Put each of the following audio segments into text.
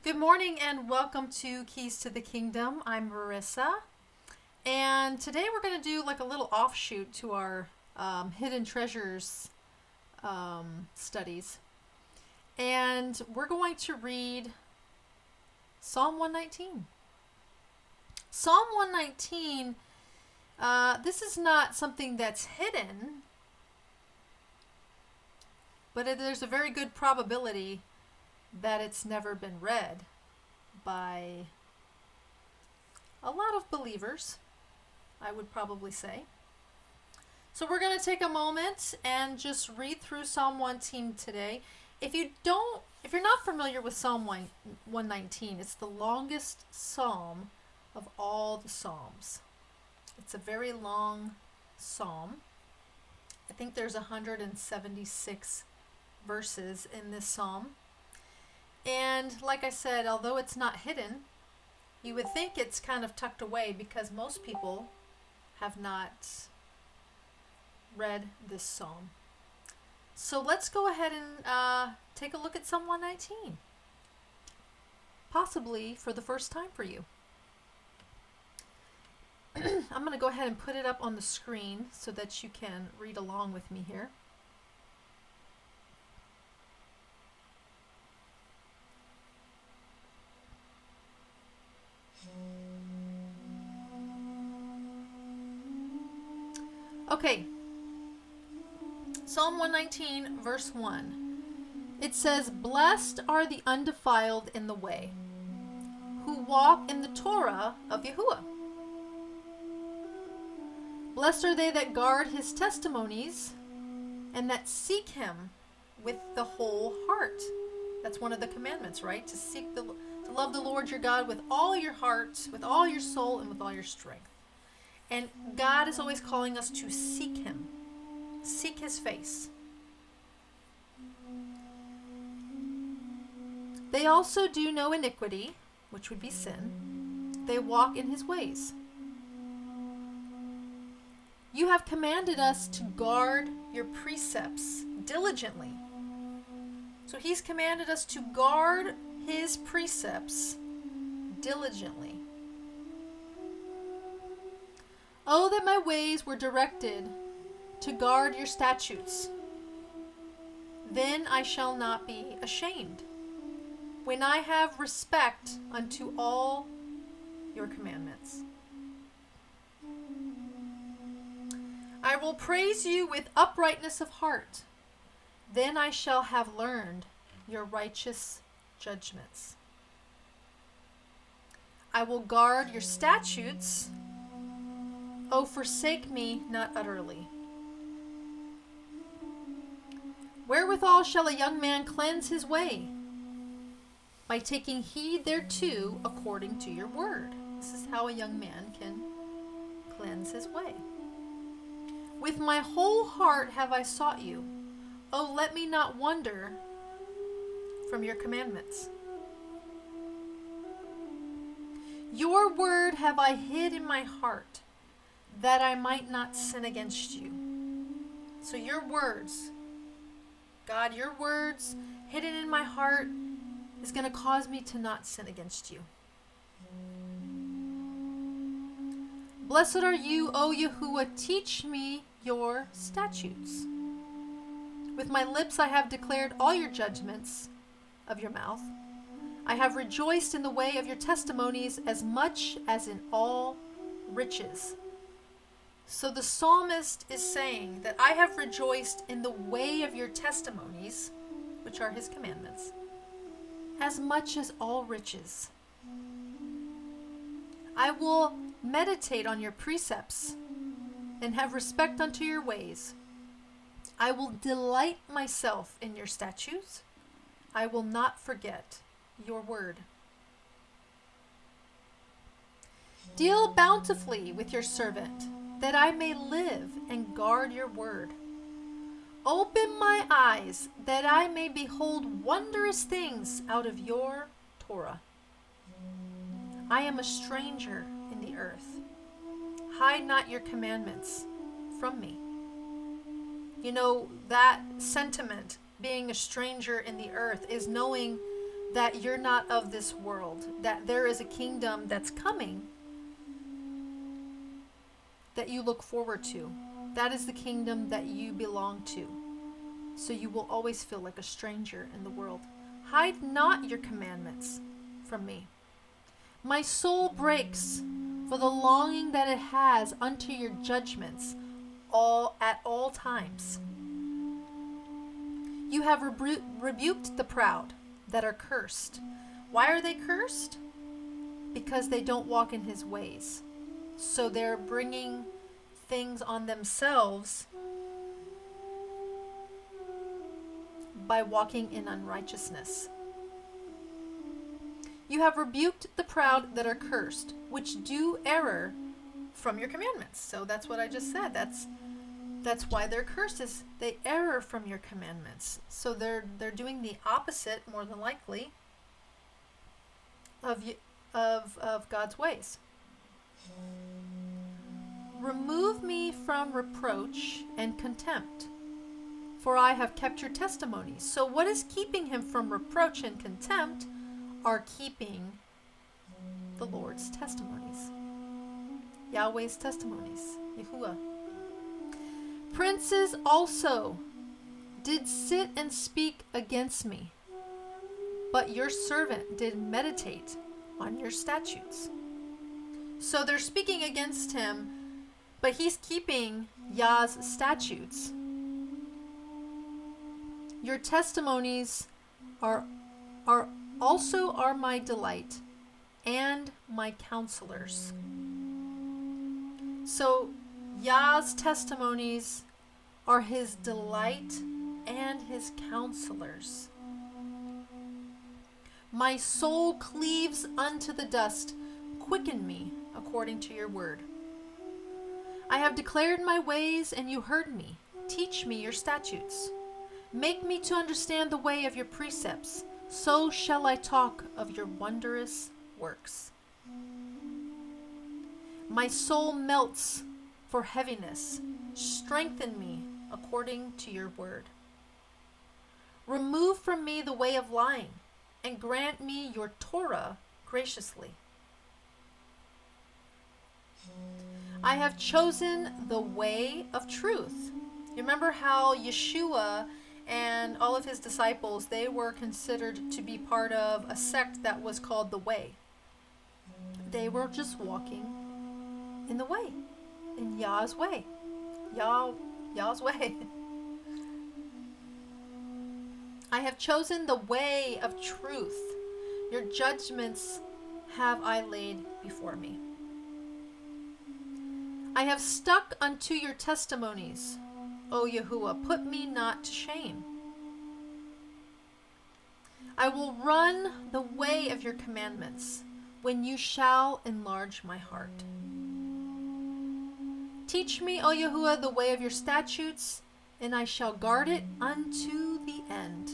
Good morning and welcome to Keys to the Kingdom. I'm Marissa, and today we're going to do like a little offshoot to our Hidden Treasures studies. And we're going to read Psalm 119. Psalm 119, this is not something that's hidden, but there's a very good probability that it's never been read by a lot of believers, I would probably say. So we're going to take a moment and just read through Psalm 119 today. If you're not familiar with Psalm 119, it's the longest psalm of all the psalms. It's a very long psalm. I think there's 176 verses in this psalm. And like I said, although it's not hidden, you would think it's kind of tucked away because most people have not read this psalm. So let's go ahead and take a look at Psalm 119, possibly for the first time for you. I'm going to go ahead and put it up on the screen so that you can read along with me here. Okay, Psalm 119, verse 1. It says, "Blessed are the undefiled in the way, who walk in the Torah of Yahuwah. Blessed are they that guard his testimonies and that seek him with the whole heart." That's one of the commandments, right? To love the Lord your God with all your heart, with all your soul, and with all your strength. And God is always calling us to seek him. Seek his face. They also do no iniquity, which would be sin. They walk in his ways. You have commanded us to guard your precepts diligently. So he's commanded us to guard his precepts diligently. Oh, that my ways were directed to guard your statutes. Then I shall not be ashamed, when I have respect unto all your commandments. I will praise you with uprightness of heart. Then I shall have learned your righteous judgments. I will guard your statutes. Oh, forsake me not utterly. Wherewithal shall a young man cleanse his way? By taking heed thereto according to your word. This is how a young man can cleanse his way. With my whole heart have I sought you. Oh, let me not wander from your commandments. Your word have I hid in my heart, that I might not sin against you. So your words, God, your words hidden in my heart is going to cause me to not sin against you. Blessed are you, O Yahuwah, teach me your statutes. With my lips I have declared all your judgments of your mouth. I have rejoiced in the way of your testimonies as much as in all riches. So the psalmist is saying that I have rejoiced in the way of your testimonies, which are his commandments, as much as all riches. I will meditate on your precepts and have respect unto your ways. I will delight myself in your statutes. I will not forget your word. Deal bountifully with your servant, that I may live and guard your word. Open my eyes, that I may behold wondrous things out of your Torah. I am a stranger in the earth. Hide not your commandments from me. You know, that sentiment, being a stranger in the earth, is knowing that you're not of this world, that there is a kingdom that's coming that you look forward to. That is the kingdom that you belong to. So you will always feel like a stranger in the world. Hide not your commandments from me. My soul breaks for the longing that it has unto your judgments at all times. You have rebuked the proud that are cursed. Why are they cursed? Because they don't walk in his ways. So they're bringing things on themselves by walking in unrighteousness. You have rebuked the proud that are cursed, which do error from your commandments. So that's what I just said. That's why they're cursed, is they err from your commandments. So they're doing the opposite, more than likely, of God's ways. Remove me from reproach and contempt, for I have kept your testimonies. So what is keeping him from reproach and contempt are keeping the Lord's testimonies. Yahweh's testimonies. Yahuwah. Princes also did sit and speak against me, but your servant did meditate on your statutes. So they're speaking against him, but he's keeping Yah's statutes. Your testimonies are my delight and my counselors. So Yah's testimonies are his delight and his counselors. My soul cleaves unto the dust. Quicken me according to your word. I have declared my ways, and you heard me. Teach me your statutes. Make me to understand the way of your precepts. So shall I talk of your wondrous works. My soul melts for heaviness. Strengthen me according to your word. Remove from me the way of lying, and grant me your Torah graciously. I have chosen the way of truth. You remember how Yeshua and all of his disciples, they were considered to be part of a sect that was called the Way. They were just walking in the way, in Yah's way. Yah's way. I have chosen the way of truth. Your judgments have I laid before me. I have stuck unto your testimonies, O Yahuwah, put me not to shame. I will run the way of your commandments, when you shall enlarge my heart. Teach me, O Yahuwah, the way of your statutes, and I shall guard it unto the end.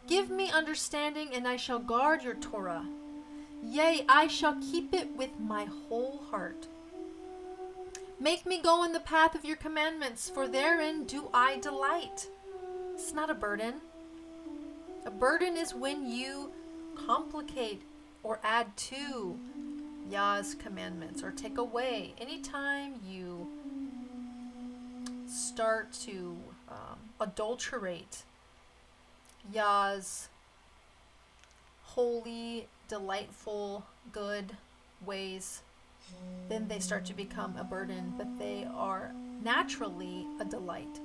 Give me understanding, and I shall guard your Torah. Yea, I shall keep it with my whole heart. Make me go in the path of your commandments, for therein do I delight. It's not a burden. A burden is when you complicate or add to Yah's commandments or take away. Anytime you start to adulterate Yah's holy, delightful, good ways, then they start to become a burden, but they are naturally a delight.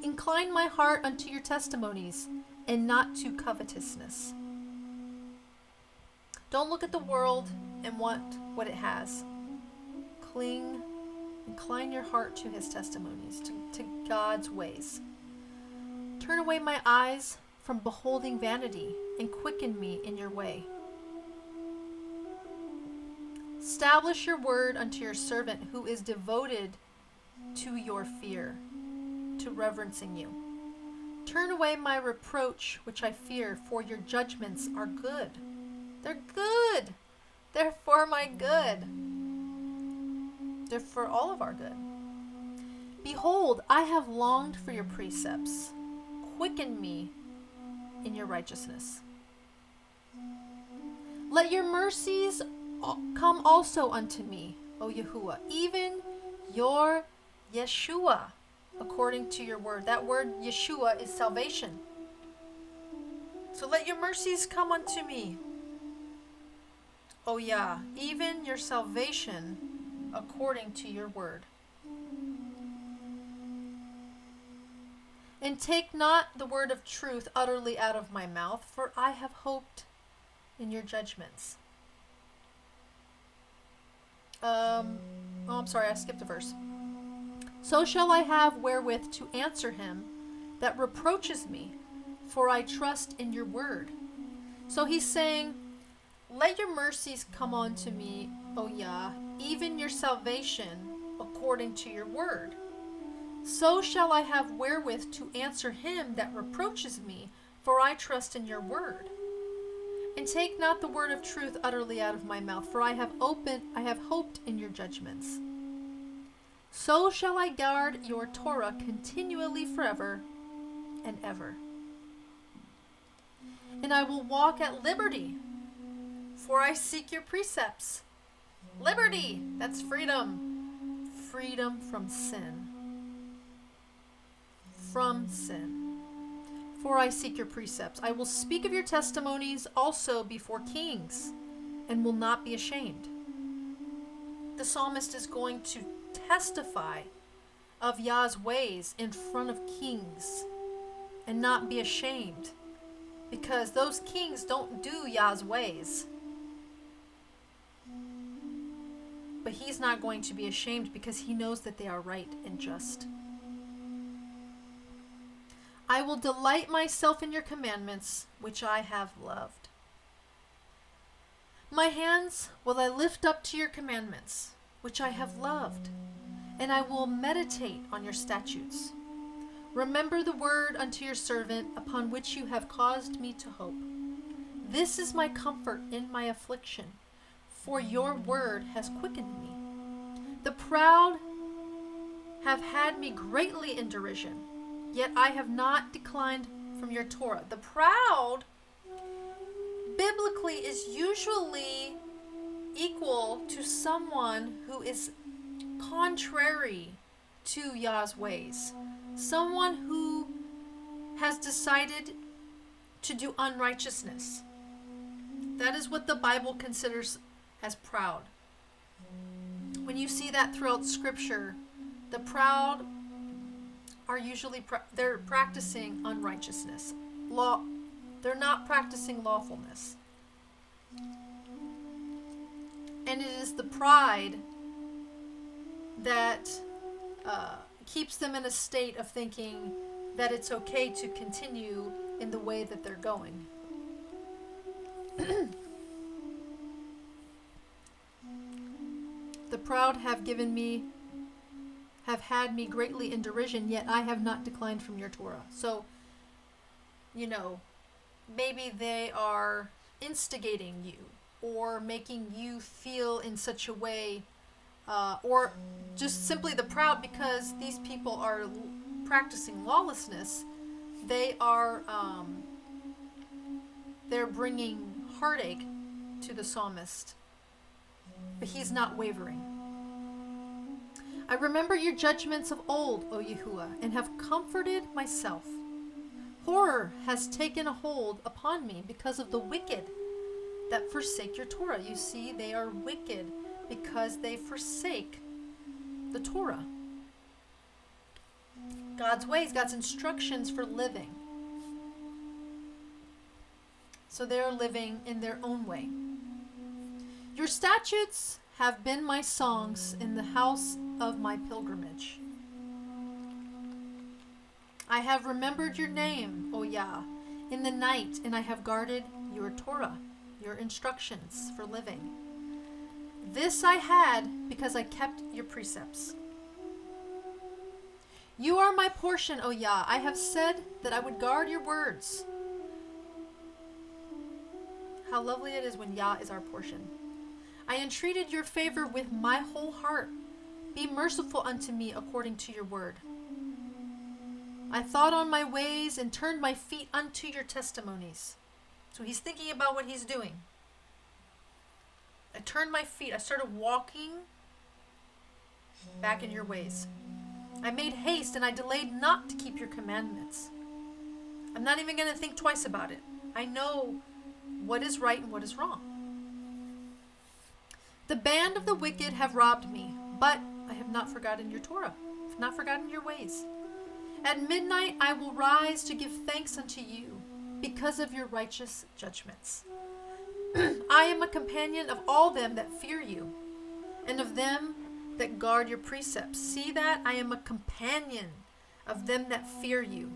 Incline my heart unto your testimonies, and not to covetousness. Don't look at the world and want what it has. Incline your heart to his testimonies, to God's ways. Turn away my eyes from beholding vanity, and quicken me in your way. Establish your word unto your servant, who is devoted to your fear, to reverencing you. Turn away my reproach, which I fear, for your judgments are good. They're good. They're for my good. They're for all of our good. Behold, I have longed for your precepts. Quicken me in your righteousness. Let your mercies come also unto me, O Yahuwah, even your Yeshua, according to your word. That word Yeshua is salvation. So let your mercies come unto me, O Yah, even your salvation according to your word. And take not the word of truth utterly out of my mouth, for I have hoped in your judgments. I'm sorry, I skipped a verse. So shall I have wherewith to answer him that reproaches me, for I trust in your word. So he's saying, let your mercies come on to me, O Yah, even your salvation according to your word. So shall I have wherewith to answer him that reproaches me, for I trust in your word. And take not the word of truth utterly out of my mouth, for I have hoped in your judgments. So shall I guard your Torah continually forever and ever. And I will walk at liberty, for I seek your precepts. Liberty, that's freedom. Freedom from sin. From sin. For I seek your precepts. I will speak of your testimonies also before kings, and will not be ashamed. The psalmist is going to testify of Yah's ways in front of kings and not be ashamed, because those kings don't do Yah's ways. But he's not going to be ashamed because he knows that they are right and just. I will delight myself in your commandments, which I have loved. My hands will I lift up to your commandments, which I have loved, and I will meditate on your statutes. Remember the word unto your servant, upon which you have caused me to hope. This is my comfort in my affliction, for your word has quickened me. The proud have had me greatly in derision, yet I have not declined from your Torah. The proud, biblically, is usually equal to someone who is contrary to Yah's ways. Someone who has decided to do unrighteousness. That is what the Bible considers as proud. When you see that throughout Scripture, the proud are usually they're practicing unrighteousness. They're not practicing lawfulness. And it is the pride that keeps them in a state of thinking that it's okay to continue in the way that they're going. The proud have had me greatly in derision, yet I have not declined from your Torah. So, maybe they are instigating you or making you feel in such a way, or just simply the proud, because these people are practicing lawlessness. They are, they're bringing heartache to the psalmist, but he's not wavering. I remember your judgments of old, O Yahuwah, and have comforted myself. Horror has taken a hold upon me because of the wicked that forsake your Torah. You see, they are wicked because they forsake the Torah. God's ways, God's instructions for living. So they're living in their own way. Your statutes have been my songs in the house of my pilgrimage. I have remembered your name, O Yah, in the night, and I have guarded your Torah, your instructions for living. This I had because I kept your precepts. You are my portion, O Yah. I have said that I would guard your words. How lovely it is when Yah is our portion. I entreated your favor with my whole heart. Be merciful unto me according to your word. I thought on my ways and turned my feet unto your testimonies. So he's thinking about what he's doing. I turned my feet. I started walking back in your ways. I made haste and I delayed not to keep your commandments. I'm not even going to think twice about it. I know what is right and what is wrong. The band of the wicked have robbed me, but I have not forgotten your Torah. I have not forgotten your ways. At midnight I will rise to give thanks unto you because of your righteous judgments. I am a companion of all them that fear you, and of them that guard your precepts. See that? I am a companion of them that fear you,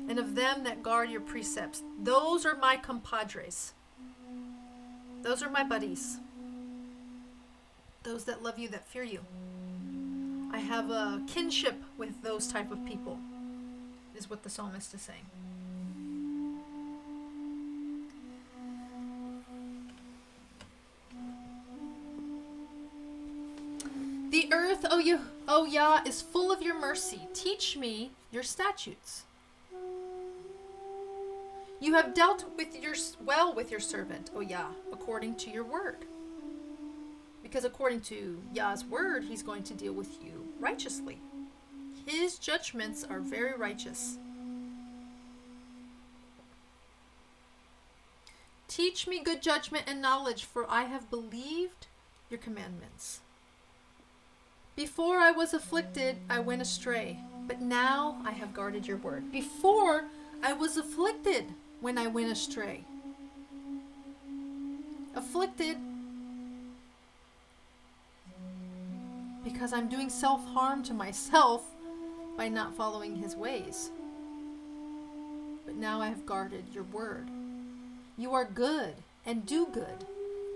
and of them that guard your precepts. Those are my compadres. Those are my buddies. Those that love you, that fear you. I have a kinship with those type of people, is what the psalmist is saying. The earth, O Yah, is full of your mercy. Teach me your statutes. You have dealt well with your servant, O Yah, according to your word. Because according to Yah's word, he's going to deal with you righteously. His judgments are very righteous. Teach me good judgment and knowledge, for I have believed your commandments. Before I was afflicted, I went astray, but now I have guarded your word. Before I was afflicted when I went astray. Afflicted because I'm doing self-harm to myself by not following his ways. But now I have guarded your word. You are good and do good.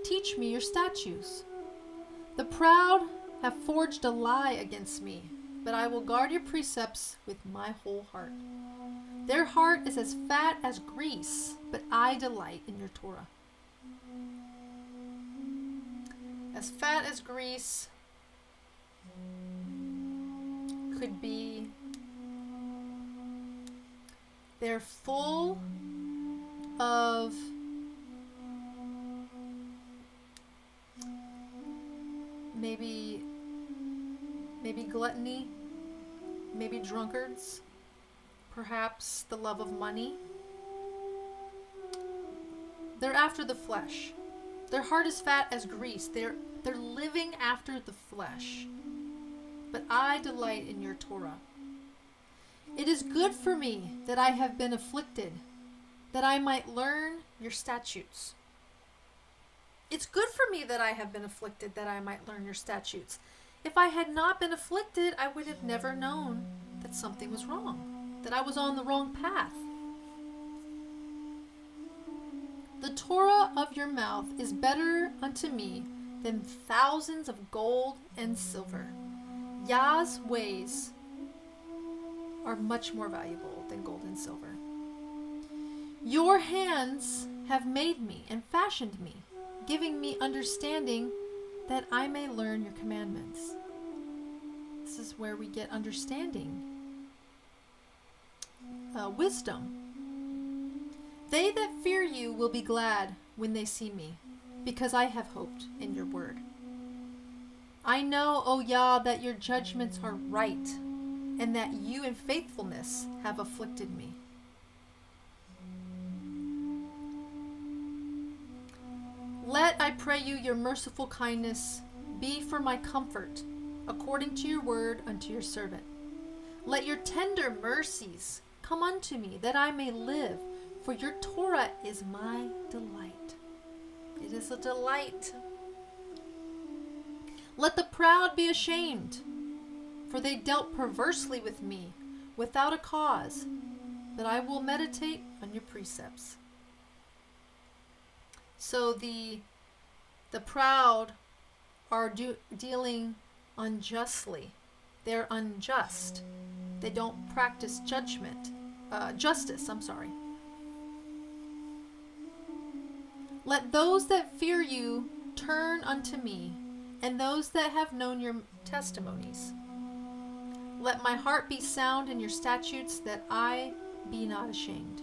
Teach me your statutes. The proud have forged a lie against me, but I will guard your precepts with my whole heart. Their heart is as fat as grease, but I delight in your Torah. As fat as grease could be, they're full of maybe gluttony, maybe drunkards, perhaps the love of money. They're after the flesh. Their heart is fat as grease. They're living after the flesh. But I delight in your Torah. It is good for me that I have been afflicted, that I might learn your statutes. It's good for me that I have been afflicted, that I might learn your statutes. If I had not been afflicted, I would have never known that something was wrong, that I was on the wrong path. The Torah of your mouth is better unto me than thousands of gold and silver. Yah's ways are much more valuable than gold and silver. Your hands have made me and fashioned me, giving me understanding that I may learn your commandments. This is where we get understanding, wisdom. They that fear you will be glad when they see me, because I have hoped in your word. I know, O Yah, that your judgments are right, and that you in faithfulness have afflicted me. Let, I pray you, your merciful kindness be for my comfort, according to your word unto your servant. Let your tender mercies come unto me, that I may live, for your Torah is my delight. It is a delight. Let the proud be ashamed, for they dealt perversely with me, without a cause, but I will meditate on your precepts. So the proud are dealing unjustly. They're unjust. They don't practice justice. Let those that fear you turn unto me, and those that have known your testimonies. Let my heart be sound in your statutes, that I be not ashamed.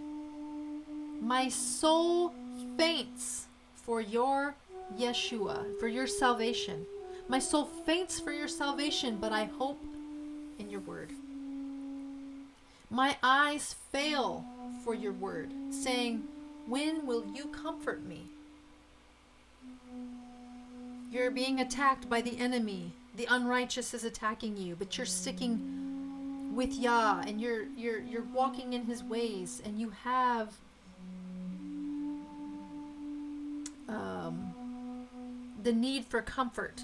My soul faints for your Yeshua, for your salvation. My soul faints for your salvation, but I hope in your word. My eyes fail for your word, saying, when will you comfort me? You're being attacked by the enemy. The unrighteous is attacking you, but you're sticking with Yah, and you're walking in his ways, and you have the need for comfort.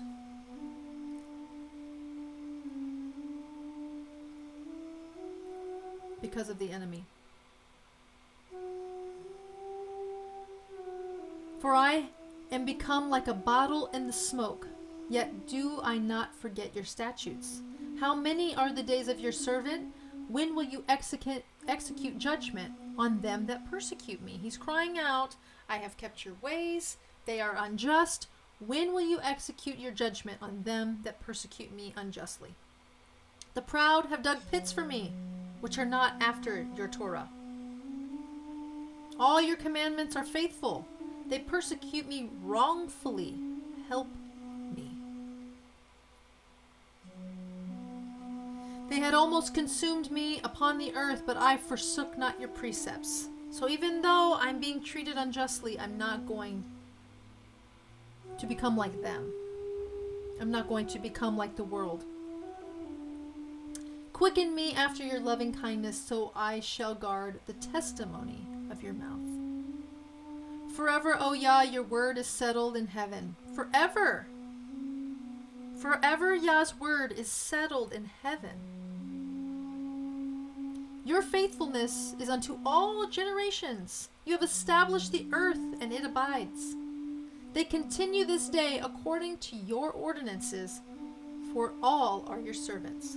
Because of the enemy. For I am become like a bottle in the smoke, yet do I not forget your statutes. How many are the days of your servant? When will you execute judgment on them that persecute me? He's crying out, I have kept your ways, they are unjust. When will you execute your judgment on them that persecute me unjustly? The proud have dug pits for me, which are not after your Torah. All your commandments are faithful. They persecute me wrongfully. Help me. They had almost consumed me upon the earth, but I forsook not your precepts. So even though I'm being treated unjustly, I'm not going to become like them. I'm not going to become like the world. Quicken me after your loving kindness, so I shall guard the testimony of your mouth. Forever, O Yah, your word is settled in heaven. Forever. Forever, Yah's word is settled in heaven. Your faithfulness is unto all generations. You have established the earth, and it abides. They continue this day according to your ordinances, for all are your servants.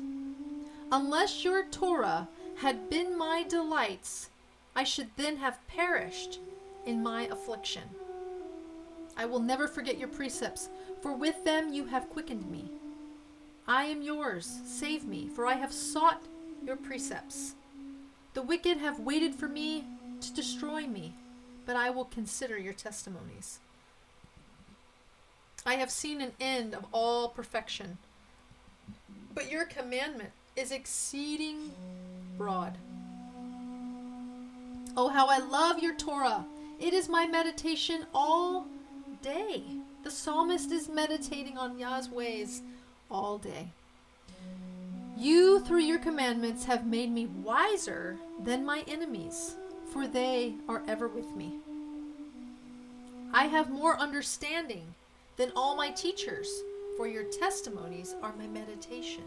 Unless your Torah had been my delights, I should then have perished in my affliction. I will never forget your precepts, for with them you have quickened me. I am yours, save me, for I have sought your precepts. The wicked have waited for me to destroy me, but I will consider your testimonies. I have seen an end of all perfection, but your commandment is exceeding broad. Oh, how I love your Torah. It is my meditation all day. The psalmist is meditating on Yah's ways all day. You, through your commandments, have made me wiser than my enemies, for they are ever with me. I have more understanding than all my teachers, for your testimonies are my meditation.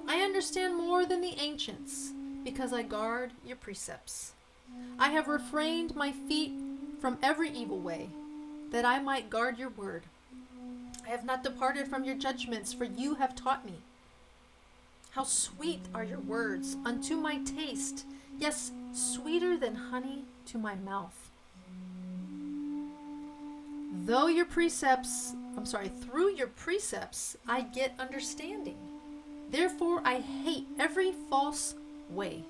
I understand more than the ancients, because I guard your precepts. I have refrained my feet from every evil way, that I might guard your word. I have not departed from your judgments, for you have taught me. How sweet are your words unto my taste, yes, sweeter than honey to my mouth. Through your precepts, I get understanding. Therefore, I hate every false way.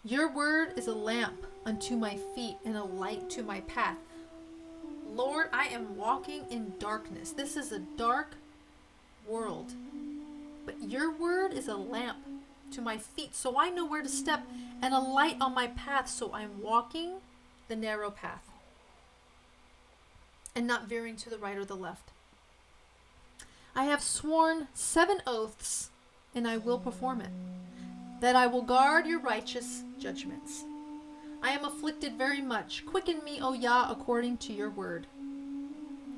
Your word is a lamp unto my feet and a light to my path. Lord, I am walking in darkness. This is a dark world. But your word is a lamp to my feet, so I know where to step, and a light on my path, so I'm walking the narrow path and not veering to the right or the left. I have sworn 7 oaths, and I will perform it, that I will guard your righteous judgments. I am afflicted very much. Quicken me, O Yah, according to your word.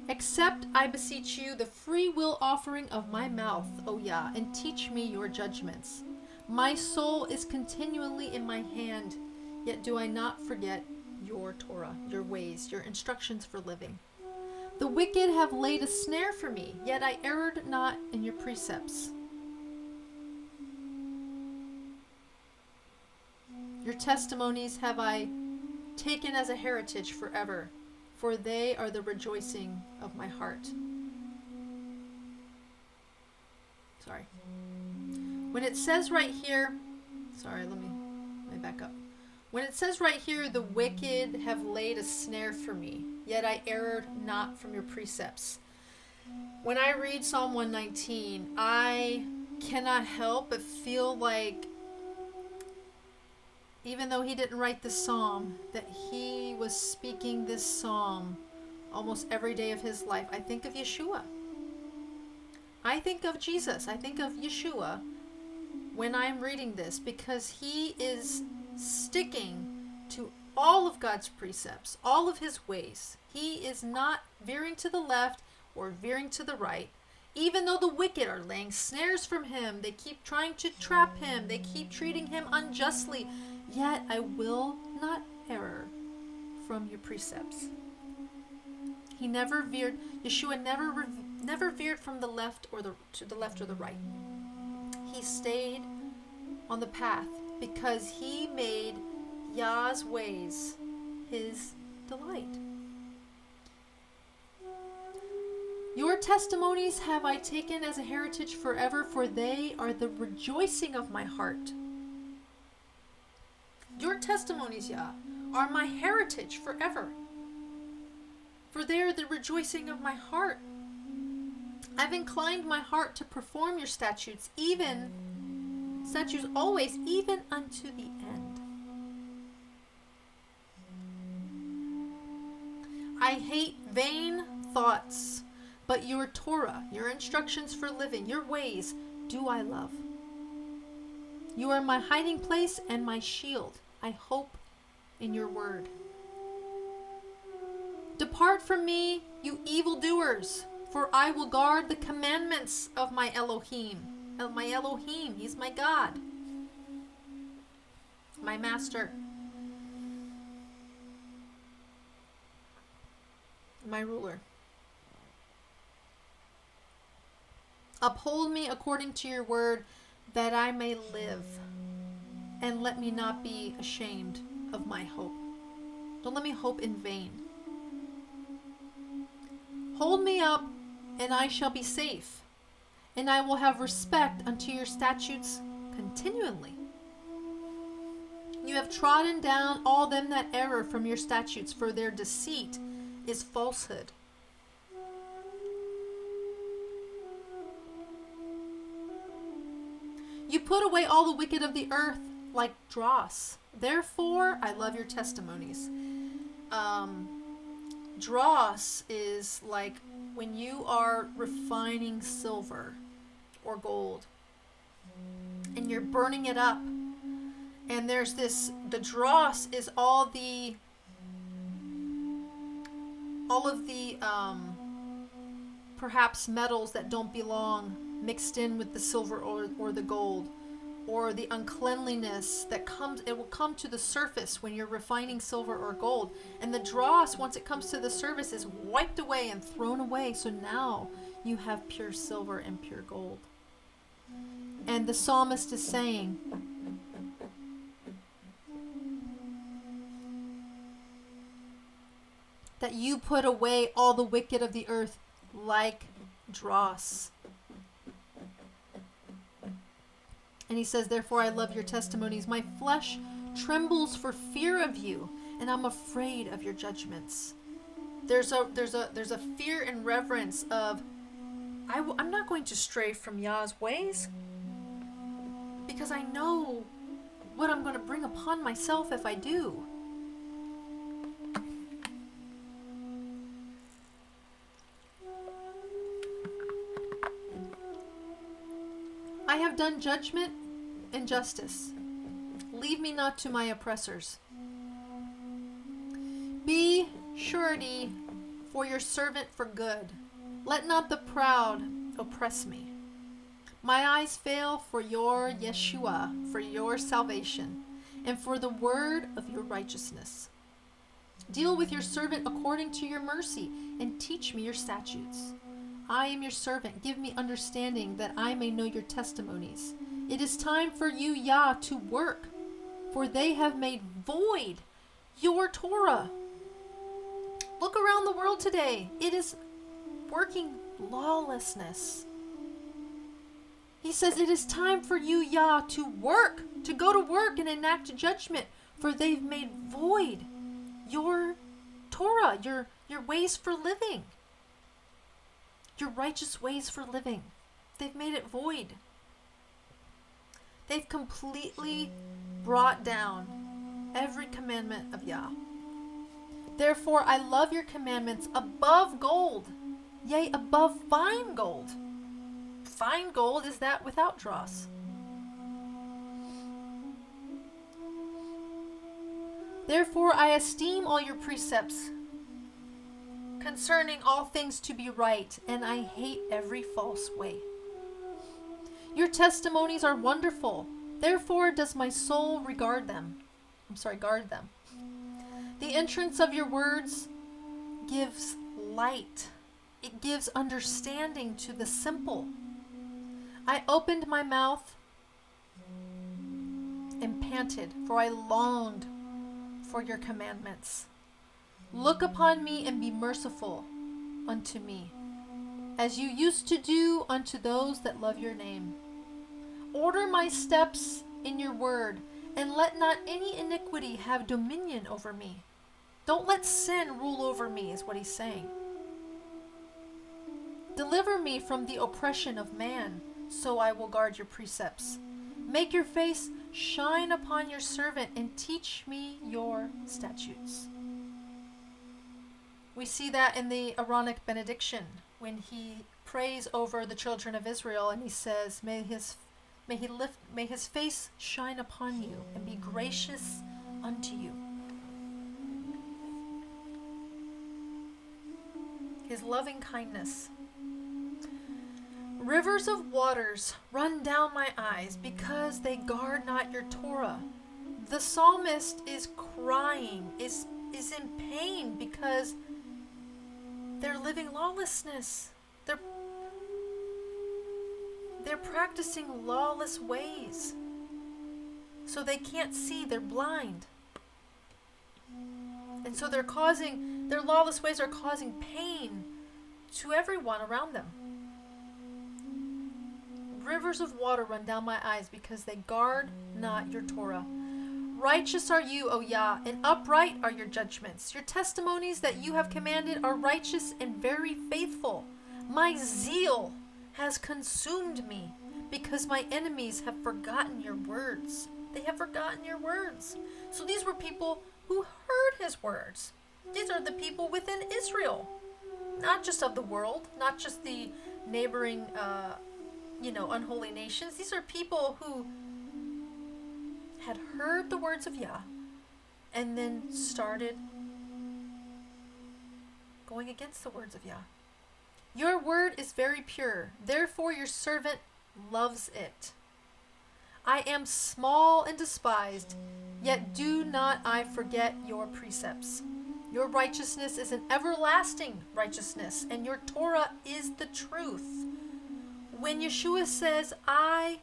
Accept, I beseech you, the free will offering of my mouth, O Yah, and teach me your judgments. My soul is continually in my hand, yet do I not forget your Torah, your ways, your instructions for living. The wicked have laid a snare for me, yet I erred not in your precepts. Your testimonies have I taken as a heritage forever, for they are the rejoicing of my heart. Sorry. When it says right here, sorry, let me back up. When it says right here, the wicked have laid a snare for me, yet I erred not from your precepts. When I read Psalm 119, I cannot help but feel like, even though he didn't write this psalm, that he was speaking this psalm almost every day of his life. I think of Yeshua. I think of Jesus. I think of Yeshua when I'm reading this, because he is sticking to all of God's precepts, all of his ways. He is not veering to the left or veering to the right. Even though the wicked are laying snares from him, they keep trying to trap him, they keep treating him unjustly, yet I will not err from your precepts. He never veered. Yeshua never veered from the left or to the left or the right. He stayed on the path because he made Yah's ways his delight. Your testimonies have I taken as a heritage forever, for they are the rejoicing of my heart. Your testimonies, Yah, are my heritage forever, for they are the rejoicing of my heart. I've inclined my heart to perform your statutes always, even unto the end. I hate vain thoughts, but your Torah, your instructions for living, your ways, do I love. You are my hiding place and my shield. I hope in your word. Depart from me, you evildoers, for I will guard the commandments of my Elohim. My Elohim, he's my God, my master, my ruler. Uphold me according to your word, that I may live, and let me not be ashamed of my hope. Don't let me hope in vain. Hold me up, and I shall be safe, and I will have respect unto your statutes continually. You have trodden down all them that err from your statutes, for their deceit is falsehood. You put away all the wicked of the earth like dross. Therefore, I love your testimonies. Dross is like when you are refining silver or gold and you're burning it up. And there's the dross is all of the perhaps metals that don't belong mixed in with the silver or the gold, or the uncleanliness that it will come to the surface when you're refining silver or gold. And the dross, once it comes to the surface, is wiped away and thrown away. So now you have pure silver and pure gold. And the psalmist is saying, that you put away all the wicked of the earth like dross. And he says, therefore I love your testimonies. My flesh trembles for fear of you, and I'm afraid of your judgments. There's a fear and reverence of, I'm not going to stray from Yah's ways, because I know what I'm going to bring upon myself if I do. I have done judgment and justice. Leave me not to my oppressors. Be surety for your servant for good. Let not the proud oppress me. My eyes fail for your Yeshua, for your salvation, and for the word of your righteousness. Deal with your servant according to your mercy, and teach me your statutes. I am your servant. Give me understanding that I may know your testimonies. It is time for you, Yah, to work, for they have made void your Torah. Look around the world today. It is working lawlessness. He says, it is time for you, Yah, to work, to go to work and enact judgment, for they've made void your Torah, your ways for living, your righteous ways for living. They've made it void. They've completely brought down every commandment of Yah. Therefore, I love your commandments above gold, yea, above fine gold. Fine gold is that without dross. Therefore, I esteem all your precepts concerning all things to be right, and I hate every false way. Your testimonies are wonderful. Therefore does my soul guard them. The entrance of your words gives light. It gives understanding to the simple. I opened my mouth and panted, for I longed for your commandments. Look upon me and be merciful unto me, as you used to do unto those that love your name. Order my steps in your word, and let not any iniquity have dominion over me. Don't let sin rule over me, is what he's saying. Deliver me from the oppression of man, so I will guard your precepts. Make your face shine upon your servant, and teach me your statutes. We see that in the Aaronic benediction, when he prays over the children of Israel, and he says, May his face shine upon you, and be gracious unto you. His loving kindness. Rivers of waters run down my eyes, because they guard not your Torah. The psalmist is crying, is in pain, because they're living lawlessness. They're practicing lawless ways. So they can't see, they're blind. And so their lawless ways are causing pain to everyone around them. Rivers of water run down my eyes, because they guard not your Torah. Righteous are you, O Yah, and upright are your judgments. Your testimonies that you have commanded are righteous and very faithful. My zeal has consumed me, because my enemies have forgotten your words. They have forgotten your words. So these were people who heard his words. These are the people within Israel, not just of the world, not just the neighboring unholy nations. These are people who had heard the words of Yah and then started going against the words of Yah. Your word is very pure, therefore your servant loves it. I am small and despised, yet do not I forget your precepts. Your righteousness is an everlasting righteousness, and your Torah is the truth. When Yeshua says, I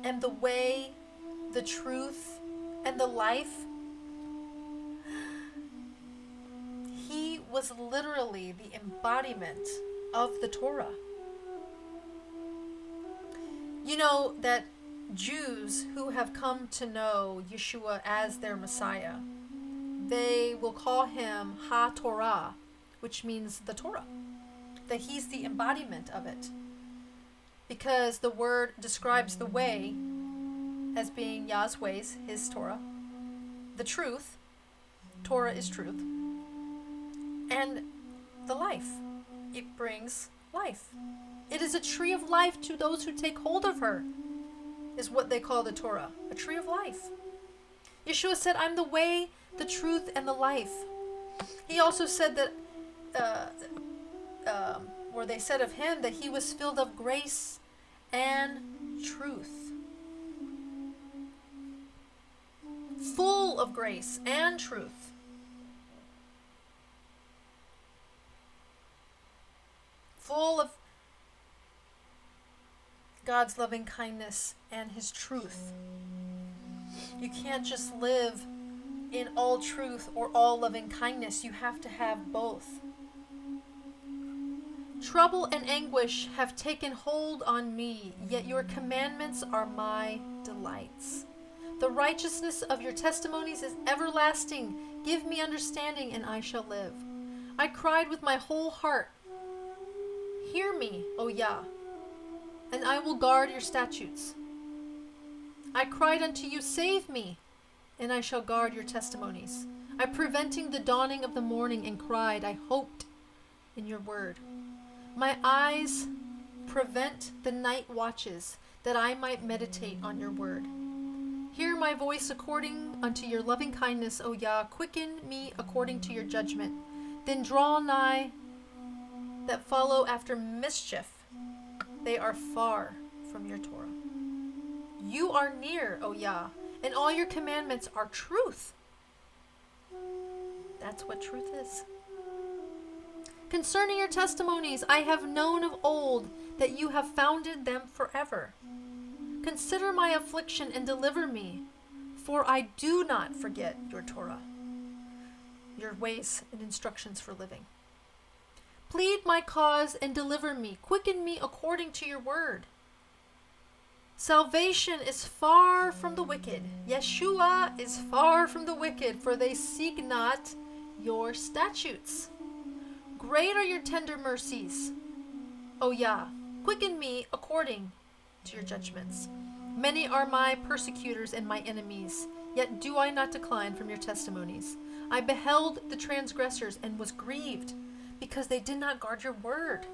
am the way, the truth, and the life, he was literally the embodiment of the Torah. You know that Jews who have come to know Yeshua as their Messiah, they will call him HaTorah, which means the Torah, that he's the embodiment of it, because the word describes the way as being Yah's ways, his Torah, the truth, Torah is truth, and the life, it brings life. It is a tree of life to those who take hold of her, is what they call the Torah, a tree of life. Yeshua said, I'm the way, the truth, and the life. He also said that, where they said of him that he was filled of grace and truth. Full of grace and truth. Full of God's loving kindness and his truth. You can't just live in all truth or all loving kindness. You have to have both. Trouble and anguish have taken hold on me, yet your commandments are my delights. The righteousness of your testimonies is everlasting. Give me understanding, and I shall live. I cried with my whole heart. Hear me, O Yah, and I will guard your statutes. I cried unto you, save me, and I shall guard your testimonies. I preventing the dawning of the morning and cried, I hoped in your word. My eyes prevent the night watches, that I might meditate on your word. Hear my voice according unto your loving kindness, O Yah. Quicken me according to your judgment. Then draw nigh that follow after mischief. They are far from your Torah. You are near, O Yah, and all your commandments are truth. That's what truth is. Concerning your testimonies, I have known of old that you have founded them forever. Consider my affliction and deliver me, for I do not forget your Torah, your ways and instructions for living. Plead my cause and deliver me. Quicken me according to your word. Salvation is far from the wicked. Yeshua is far from the wicked, for they seek not your statutes. Great are your tender mercies, O Yah. Quicken me according to your judgments. Many are my persecutors and my enemies, yet do I not decline from your testimonies. I beheld the transgressors and was grieved, because they did not guard your word.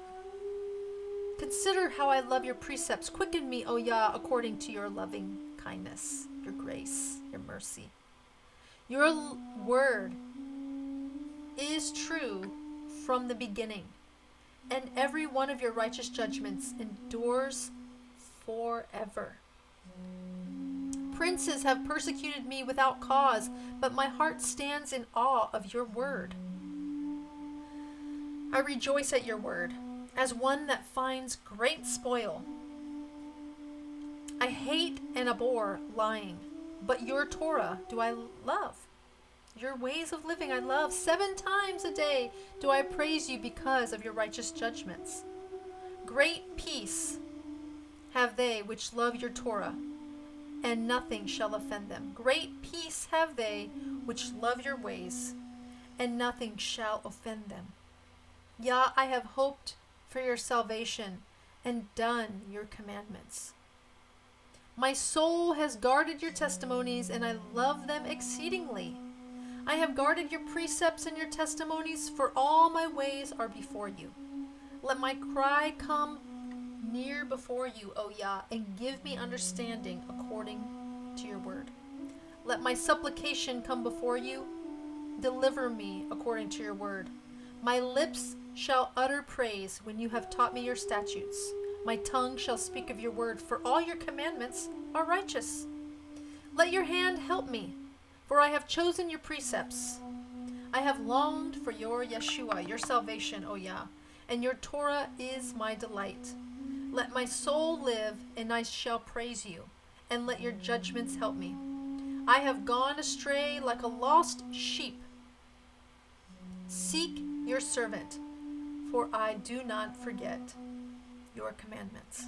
Consider how I love your precepts. Quicken me, O Yah, according to your loving kindness, your grace, your mercy. Your word is true from the beginning, and every one of your righteous judgments endures forever. Princes have persecuted me without cause, but my heart stands in awe of your word. I rejoice at your word, as one that finds great spoil. I hate and abhor lying, but your Torah do I love. Your ways of living I love. 7 times a day do I praise you because of your righteous judgments. Great peace have they which love your Torah, and nothing shall offend them. Great peace have they which love your ways, and nothing shall offend them. Yah, I have hoped for your salvation and done your commandments. My soul has guarded your testimonies, and I love them exceedingly. I have guarded your precepts and your testimonies, for all my ways are before you. Let my cry come near before you, O Yah, and give me understanding according to your word. Let my supplication come before you. Deliver me according to your word. My lips shall utter praise when you have taught me your statutes. My tongue shall speak of your word, for all your commandments are righteous. Let your hand help me, for I have chosen your precepts. I have longed for your Yeshua, your salvation, O Yah, and your Torah is my delight. Let my soul live, and I shall praise you, and let your judgments help me. I have gone astray like a lost sheep. Seek your servant, for I do not forget your commandments.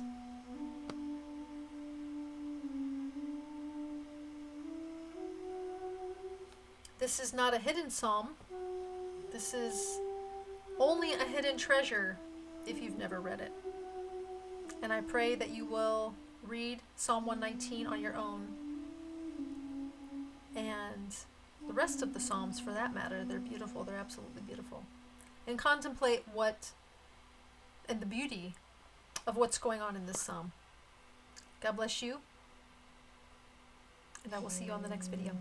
This is not a hidden psalm. This is only a hidden treasure if you've never read it. And I pray that you will read Psalm 119 on your own. And the rest of the Psalms, for that matter, they're beautiful. They're absolutely beautiful. And contemplate and the beauty of what's going on in this psalm. God bless you. And I will see you on the next video.